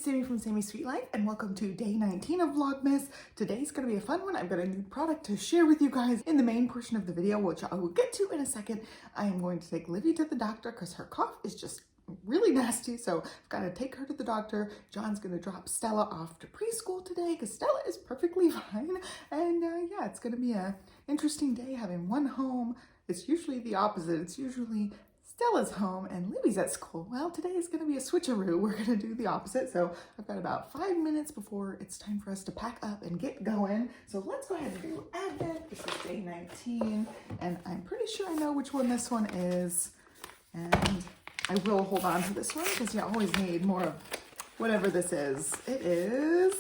it's Sami from Sami's Sweet Life, and welcome to day 19 of Vlogmas. Today's going to be a fun one. I've got a new product to share with you guys in the main portion of the video, which I will get to in a second. I am going to take Olivia to the doctor because her cough is just really nasty, so I've got to take her to the doctor. John's going to drop Stella off to preschool today because Stella is perfectly fine, and yeah, it's going to be an interesting day having one home. It's usually the opposite. It's usually Stella's home and Libby's at school. Well, today is going to be a switcheroo. We're going to do the opposite. So I've got about 5 minutes before it's time for us to pack up and get going. So let's go ahead and do Advent. This is day 19, and I'm pretty sure I know which one this one is. And I will hold on to this one because you always need more of whatever this is. It is,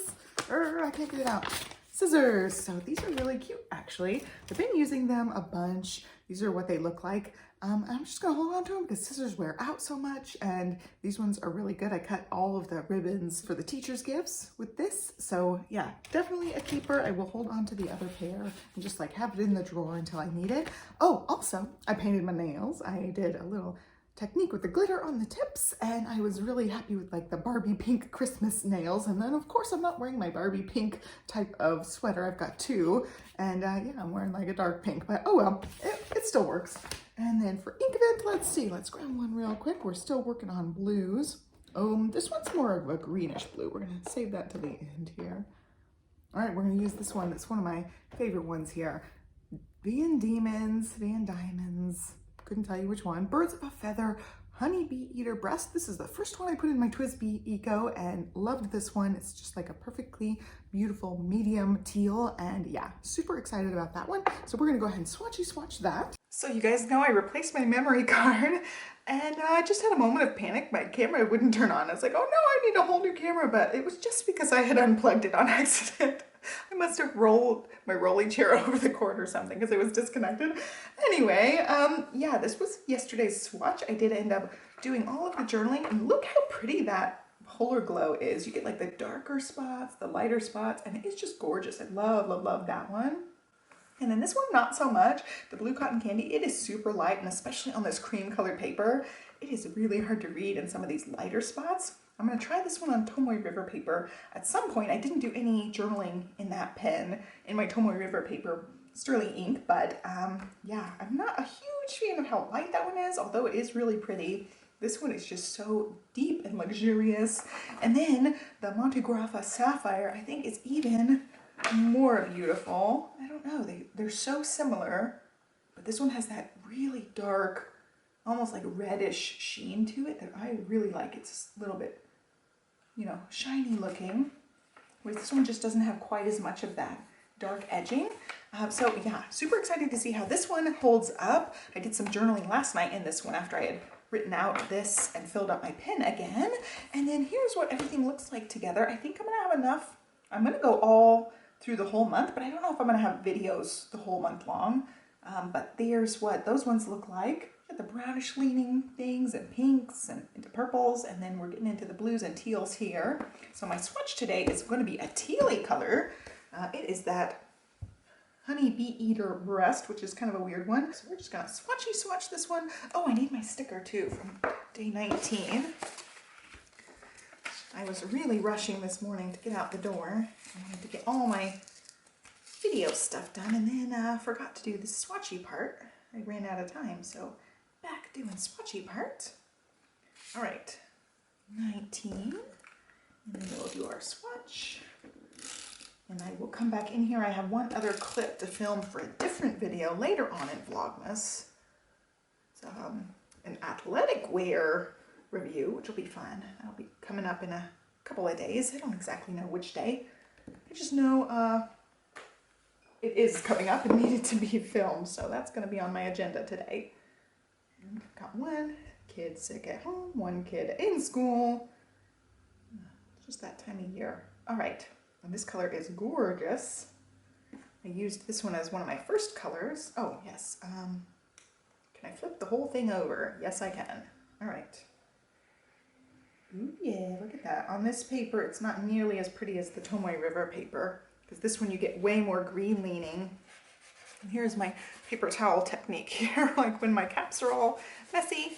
I can't get it out. Scissors. So these are really cute, actually. I've been using them a bunch. These are what they look like. I'm just gonna hold on to them because scissors wear out so much, and these ones are really good. I cut all of the ribbons for the teacher's gifts with this. So yeah, definitely a keeper. I will hold on to the other pair and just like have it in the drawer until I need it. Oh, also, I painted my nails. I did a little technique with the glitter on the tips, and I was really happy with like the Barbie pink Christmas nails. And then of course I'm not wearing my Barbie pink type of sweater. I've got two, and yeah, I'm wearing like a dark pink, but oh well, it still works. And then for ink event, let's see, let's grab one real quick. We're still working on blues. This one's more of a greenish blue. We're gonna save that to the end here. All right, we're gonna use this one. That's one of my favorite ones here. Van Diamonds. Couldn't tell you which one. Birds of a Feather, Honey Bee Eater Breast. This is the first one I put in my TWSBI Eco and loved this one. It's just like a perfectly beautiful medium teal, and yeah, super excited about that one. So we're gonna go ahead and swatch that. So you guys know I replaced my memory card, and I just had a moment of panic. My camera wouldn't turn on. I was like, oh no, I need a whole new camera, but it was just because I had unplugged it on accident. I must have rolled my rolling chair over the cord or something because it was disconnected. Anyway, yeah, this was yesterday's swatch. I did end up doing all of the journaling, and look how pretty that Polar Glow is. You get like the darker spots, the lighter spots, and it's just gorgeous. I love that one. And then this one, not so much. The Blue Cotton Candy, it is super light, and especially on this cream colored paper, it is really hard to read in some of these lighter spots. I'm gonna try this one on Tomoe River paper. At some point, I didn't do any journaling in that pen, in my Tomoe River paper sterling ink, but yeah, I'm not a huge fan of how light that one is, although it is really pretty. This one is just so deep and luxurious. And then the Monte Grappa Sapphire, I think, is even more beautiful. I don't know, they're so similar, but this one has that really dark, almost like reddish sheen to it that I really like. It's a little bit, you know, shiny looking, whereas this one just doesn't have quite as much of that dark edging. So yeah, super excited to see how this one holds up. I did some journaling last night in this one after I had written out this and filled up my pen again. And then here's what everything looks like together. I think I'm gonna have enough. I'm gonna go all through the whole month, but I don't know if I'm gonna have videos the whole month long. But there's what those ones look like. The brownish leaning things and pinks and into purples, and then we're getting into the blues and teals here. So my swatch today is going to be a tealy color. It is that Honey Bee Eater Breast, which is kind of a weird one. So we're just gonna swatch this one. Oh, I need my sticker too from day 19. I was really rushing this morning to get out the door. I wanted to get all my video stuff done, and then forgot to do the swatchy part. I ran out of time, so back doing swatchy part. All right, 19, and then we'll do our swatch. And I will come back in here. I have one other clip to film for a different video later on in Vlogmas. It's an athletic wear review, which will be fun. That'll be coming up in a couple of days. I don't exactly know which day. I just know it is coming up and needed to be filmed, so that's going to be on my agenda today. And I've got one kid sick at home, one kid in school. Just that time of year. All right, and this color is gorgeous. I used this one as one of my first colors. Oh, yes. Can I flip the whole thing over? Yes, I can. All right. Ooh, yeah, look at that. On this paper, it's not nearly as pretty as the Tomoe River paper, because this one you get way more green leaning. And here's my paper towel technique here. Like when my caps are all messy,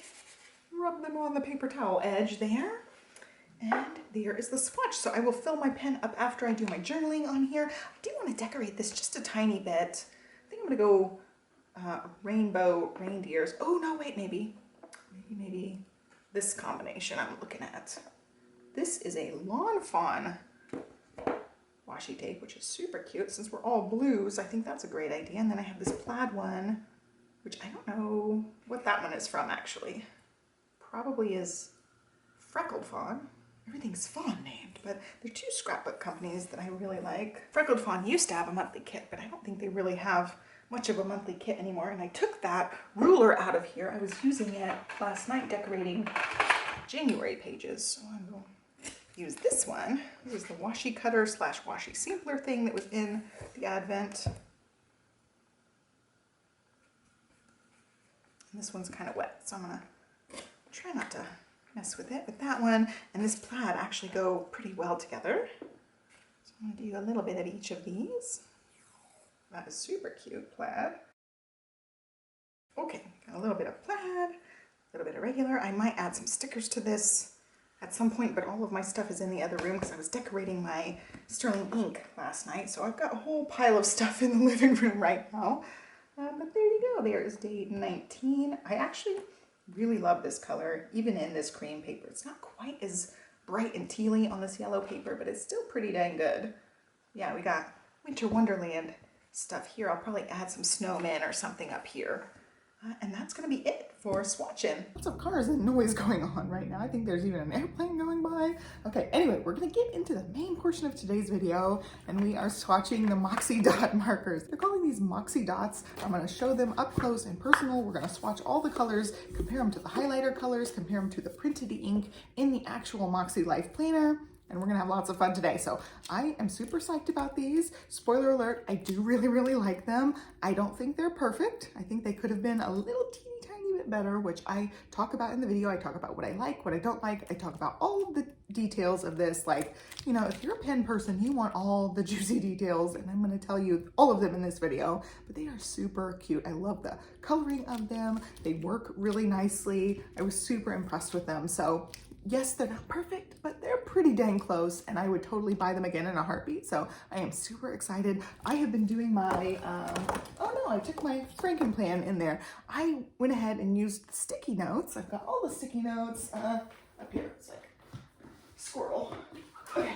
rub them on the paper towel edge there. And there is the swatch. So I will fill my pen up after I do my journaling on here. I do want to decorate this just a tiny bit. I think I'm going to go rainbow reindeers. Oh, no, wait, maybe this combination I'm looking at. This is a lawn fawn washi tape, which is super cute. Since we're all blues, I think that's a great idea. And then I have this plaid one, which I don't know what that one is from, actually. Probably is Freckled Fawn. Everything's fawn named, but there are two scrapbook companies that I really like. Freckled Fawn used to have a monthly kit, but I don't think they really have much of a monthly kit anymore. And I took that ruler out of here. I was using it last night decorating January pages. So I'm going to use this one. This is the washi cutter slash washi sampler thing that was in the Advent. And this one's kind of wet, so I'm going to try not to mess with it. But that one and this plaid actually go pretty well together. So I'm going to do a little bit of each of these. That is super cute plaid. Okay, got a little bit of plaid, a little bit of regular. I might add some stickers to this at some point, but all of my stuff is in the other room because I was decorating my sterling ink last night. So I've got a whole pile of stuff in the living room right now. But there you go. There is day 19. I actually really love this color, even in this cream paper. It's not quite as bright and tealy on this yellow paper, but it's still pretty dang good. Yeah, we got Winter Wonderland stuff here. I'll probably add some snowmen or something up here. And that's going to be it for swatching. Lots of cars and noise going on right now. I think there's even an airplane going by. Okay, anyway, we're going to get into the main portion of today's video, and we are swatching the Moxy dot markers. They're calling these Moxy dots. I'm going to show them up close and personal. We're going to swatch all the colors, compare them to the highlighter colors, compare them to the printed ink in the actual MAKSELIFE planner. And we're gonna have lots of fun today. So I am super psyched about these. Spoiler alert, I do really like them. I don't think they're perfect. I think they could have been a little teeny tiny bit better, which I talk about in the video. I talk about what I like, what I don't like. I talk about all of the details of this. Like, you know, if you're a pen person, you want all the juicy details, and I'm gonna tell you all of them in this video, but they are super cute. I love the coloring of them. They work really nicely. I was super impressed with them. So yes, they're not perfect, but they're pretty dang close, and I would totally buy them again in a heartbeat. So I am super excited. I have been doing my, oh no, I took my Frankenplan in there. I went ahead and used the sticky notes. I've got all the sticky notes up here. It's like squirrel. Okay.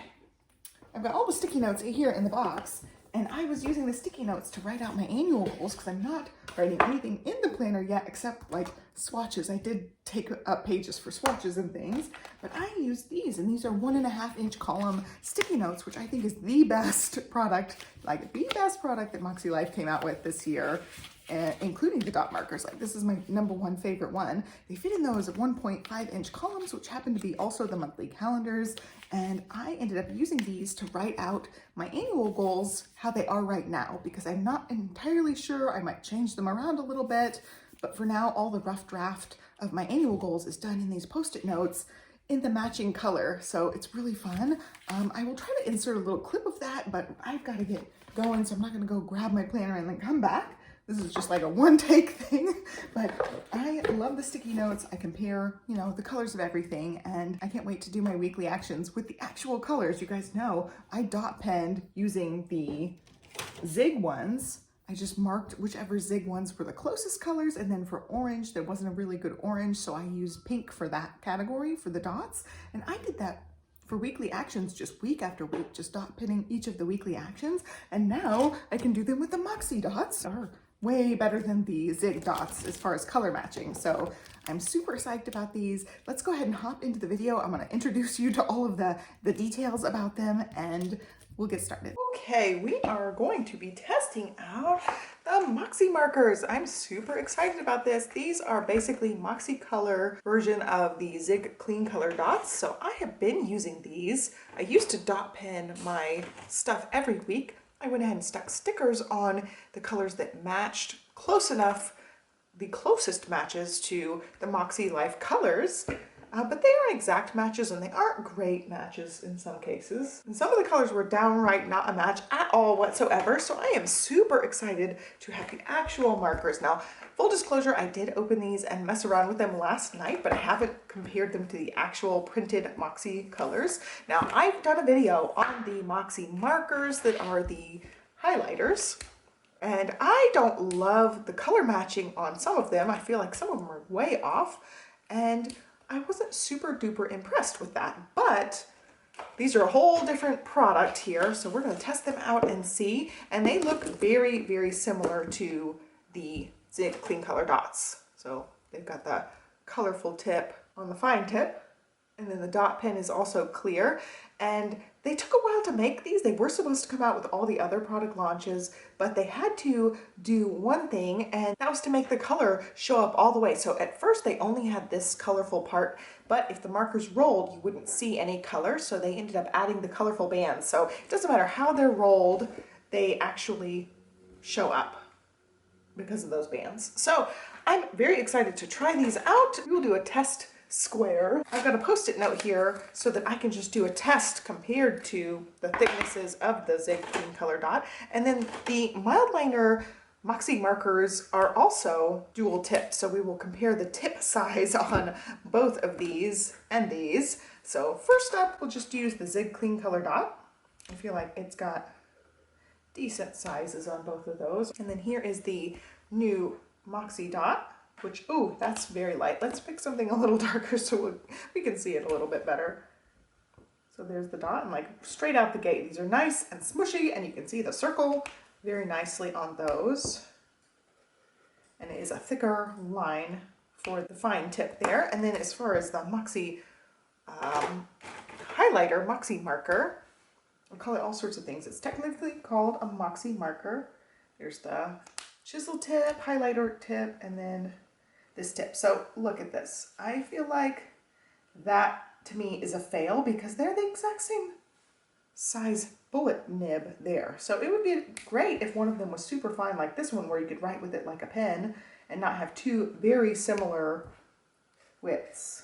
I've got all the sticky notes here in the box, and I was using the sticky notes to write out my annual goals because I'm not writing anything in the planner yet except like swatches. I did take up pages for swatches and things, but I used these, and these are 1.5 inch column sticky notes, which I think is the best product, like the best product that MAKSELIFE came out with this year, including the dot markers. Like, this is my #1 favorite one. They fit in those 1.5 inch columns, which happen to be also the monthly calendars. And I ended up using these to write out my annual goals, how they are right now, because I'm not entirely sure. I might change them around a little bit, but for now, all the rough draft of my annual goals is done in these Post-it notes in the matching color. So it's really fun. I will try to insert a little clip of that, but I've got to get going, so I'm not going to go grab my planner and then come back. This is just like a one-take thing, but I love the sticky notes. I compare, you know, the colors of everything, and I can't wait to do my weekly actions with the actual colors. You guys know I dot penned using the ZIG ones. I just marked whichever ZIG ones were the closest colors, and then for orange, there wasn't a really good orange, so I used pink for that category for the dots, and I did that for weekly actions just week after week, just dot pinning each of the weekly actions, and now I can do them with the Moxy dots. Are way better than the ZIG dots as far as color matching. So I'm super psyched about these. Let's go ahead and hop into the video. I'm gonna introduce you to all of the details about them, and we'll get started. Okay, we are going to be testing out the Moxy markers. I'm super excited about this. These are basically Moxy color version of the ZIG clean color dots. So I have been using these. I used to dot pen my stuff every week. I went ahead and stuck stickers on the colors that matched close enough, the closest matches to the MAKSELIFE colors. but they aren't exact matches and they aren't great matches in some cases. And some of the colors were downright not a match at all whatsoever, so I am super excited to have the actual markers. Now, full disclosure, I did open these and mess around with them last night, but I haven't compared them to the actual printed Moxy colors. Now, I've done a video on the Moxy markers that are the highlighters, and I don't love the color matching on some of them. I feel like some of them are way off, and I wasn't super duper impressed with that, but these are a whole different product here, so we're going to test them out and see, and they look very, very similar to the ZIG Clean Color Dots. So they've got the colorful tip on the fine tip, and then the dot pen is also clear, and they took a while to make these. They were supposed to come out with all the other product launches, but they had to do one thing, and that was to make the color show up all the way. So at first they only had this colorful part, but if the markers rolled, you wouldn't see any color, so they ended up adding the colorful bands. So it doesn't matter how they're rolled, they actually show up because of those bands. So I'm very excited to try these out. We will do a test square. I've got a post-it note here so that I can just do a test compared to the thicknesses of the ZIG Clean Color Dot. And then the mild liner Moxy markers are also dual tip, so we will compare the tip size on both of these and these. So first up, we'll just use the ZIG Clean Color Dot. I feel like it's got decent sizes on both of those. And then here is the new Moxy Dot, which, ooh, that's very light. Let's pick something a little darker so we can see it a little bit better. So there's the dot, and like straight out the gate, these are nice and smushy, and you can see the circle very nicely on those. And it is a thicker line for the fine tip there. And then as far as the Moxy highlighter, Moxy marker, I'll call it all sorts of things. It's technically called a Moxy marker. There's the chisel tip, highlighter tip, and then this tip. So look at this. I feel like that to me is a fail because they're the exact same size bullet nib there. So it would be great if one of them was super fine like this one where you could write with it like a pen and not have two very similar widths.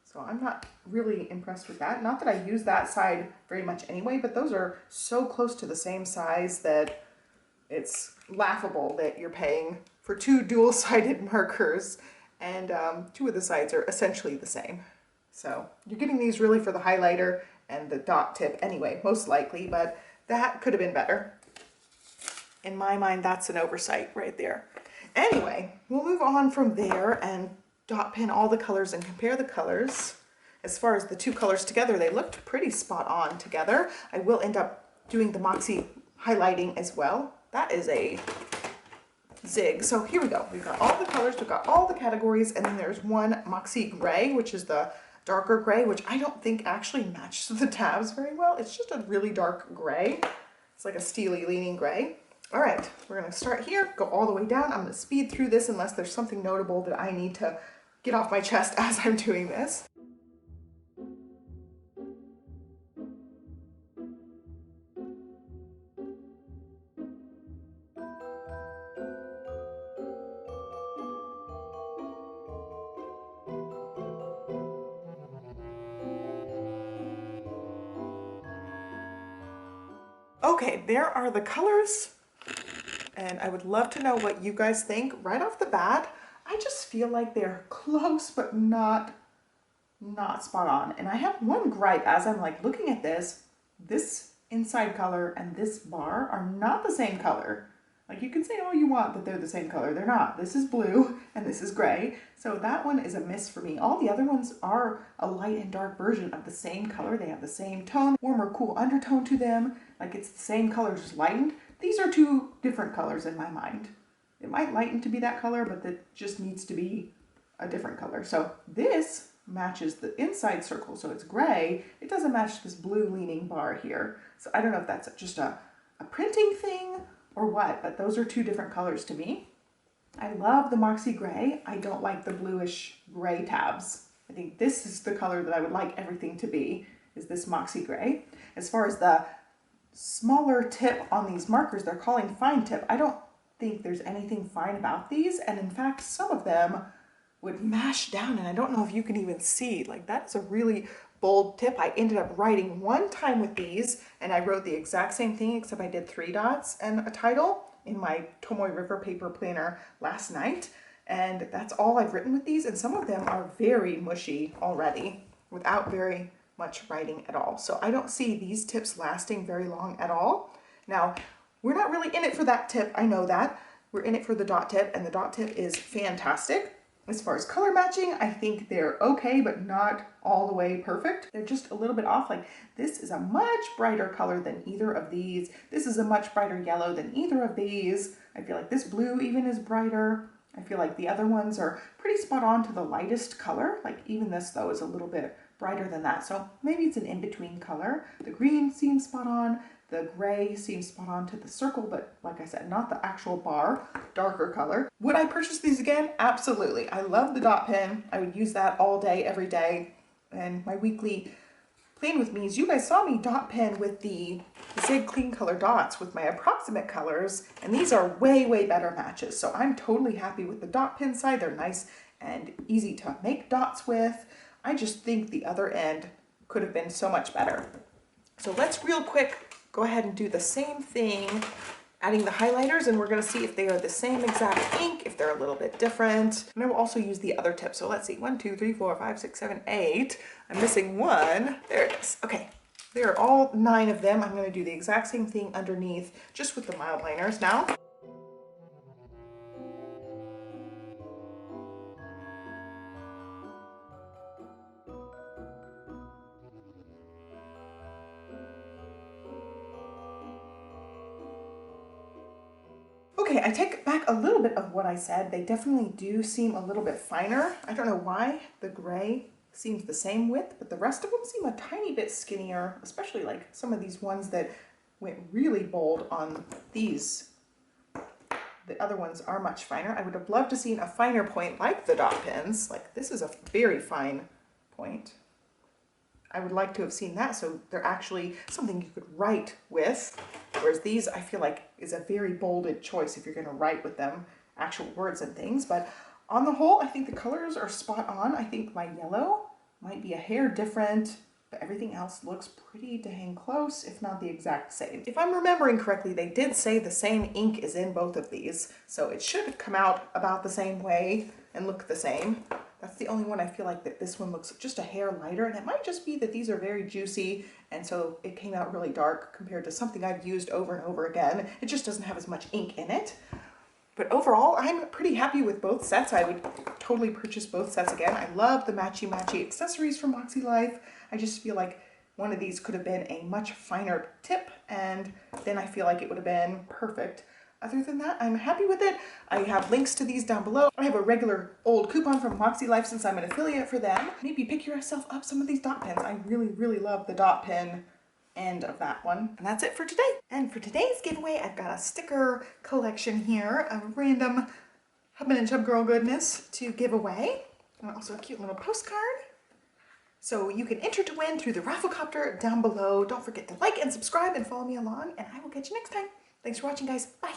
So I'm not really impressed with that. Not that I use that side very much anyway, but those are so close to the same size that it's laughable that you're paying for two dual-sided markers and two of the sides are essentially the same. So you're getting these really for the highlighter and the dot tip anyway, most likely, but that could have been better. In my mind, that's an oversight right there. Anyway, we'll move on from there and dot pin all the colors and compare the colors. As far as the two colors together, they looked pretty spot on together. I will end up doing the Moxy highlighting as well. That is a ZIG. So here we go. We've got all the colors, we've got all the categories, and then there's one Moxy gray, which is the darker gray, which I don't think actually matches the tabs very well. It's just a really dark gray. It's like a steely leaning gray. All right, we're gonna start here, go all the way down. I'm gonna speed through this unless there's something notable that I need to get off my chest as I'm doing this. Okay, there are the colors, and I would love to know what you guys think. Right off the bat, I just feel like they're close, but not spot on. And I have one gripe as I'm like looking at this inside color and this bar are not the same color. Like you can say all you want that they're the same color. They're not. This is blue and this is gray. So that one is a miss for me. All the other ones are a light and dark version of the same color. They have the same tone, warm or cool undertone to them. Like it's the same color, just lightened. These are two different colors in my mind. It might lighten to be that color, but that just needs to be a different color. So this matches the inside circle, so it's gray. It doesn't match this blue leaning bar here. So I don't know if that's just a printing thing or what, but those are two different colors to me. I love the Moxy gray. I don't like the bluish gray tabs. I think this is the color that I would like everything to be, is this Moxy gray. As far as the smaller tip on these markers, they're calling fine tip. I don't think there's anything fine about these, and in fact, some of them would mash down, and I don't know if you can even see, like that is a really bold tip. I ended up writing one time with these, and I wrote the exact same thing except I did 3 dots and a title in my Tomoe River paper planner last night, and that's all I've written with these, and some of them are very mushy already without very much writing at all. So I don't see these tips lasting very long at all. Now, we're not really in it for that tip, I know that. We're in it for the dot tip, and the dot tip is fantastic. As far as color matching, I think they're okay, but not all the way perfect. They're just a little bit off. Like this is a much brighter color than either of these. This is a much brighter yellow than either of these. I feel like this blue even is brighter. I feel like the other ones are pretty spot on to the lightest color. Like even this though is a little bit brighter than that. So maybe it's an in-between color. The green seems spot on. The gray seems spot on to the circle, but like I said, not the actual bar, darker color. Would I purchase these again? Absolutely. I love the dot pen. I would use that all day, every day. And my weekly plan with me is you guys saw me dot pen with the ZIG clean color dots with my approximate colors, and these are way, way better matches. So I'm totally happy with the dot pen side. They're nice and easy to make dots with. I just think the other end could have been so much better. So let's real quick go ahead and do the same thing, adding the highlighters, and we're going to see if they are the same exact ink, if they're a little bit different. And I will also use the other tip. So let's see, 1, 2, 3, 4, 5, 6, 7, 8. I'm missing one. There it is. Okay, there are all 9 of them. I'm going to do the exact same thing underneath, just with the mild liners now. Okay, I take back a little bit of what I said. They definitely do seem a little bit finer. I don't know why the gray seems the same width, but the rest of them seem a tiny bit skinnier, especially like some of these ones that went really bold on these. The other ones are much finer. I would have loved to see a finer point like the dot pens. Like this is a very fine point. I would like to have seen that, so they're actually something you could write with, whereas these I feel like is a very bolded choice if you're going to write with them actual words and things. But on the whole, I think the colors are spot on. I think my yellow might be a hair different, but everything else looks pretty dang close, if not the exact same. If I'm remembering correctly, they did say the same ink is in both of these, so it should come out about the same way and look the same. That's the only one I feel like that this one looks just a hair lighter, and it might just be that these are very juicy, and so it came out really dark compared to something I've used over and over again. It just doesn't have as much ink in it. But overall, I'm pretty happy with both sets. I would totally purchase both sets again. I love the matchy-matchy accessories from MAKSELIFE. I just feel like one of these could have been a much finer tip, and then I feel like it would have been perfect. Other than that, I'm happy with it. I have links to these down below. I have a regular old coupon from MAKSELIFE since I'm an affiliate for them. Maybe pick yourself up some of these dot pens. I really, really love the dot pen end of that one. And that's it for today. And for today's giveaway, I've got a sticker collection here of random Hubbin' and Chub Girl goodness to give away. And also a cute little postcard. So you can enter to win through the Rafflecopter down below. Don't forget to like and subscribe and follow me along, and I will catch you next time. Thanks for watching, guys. Bye.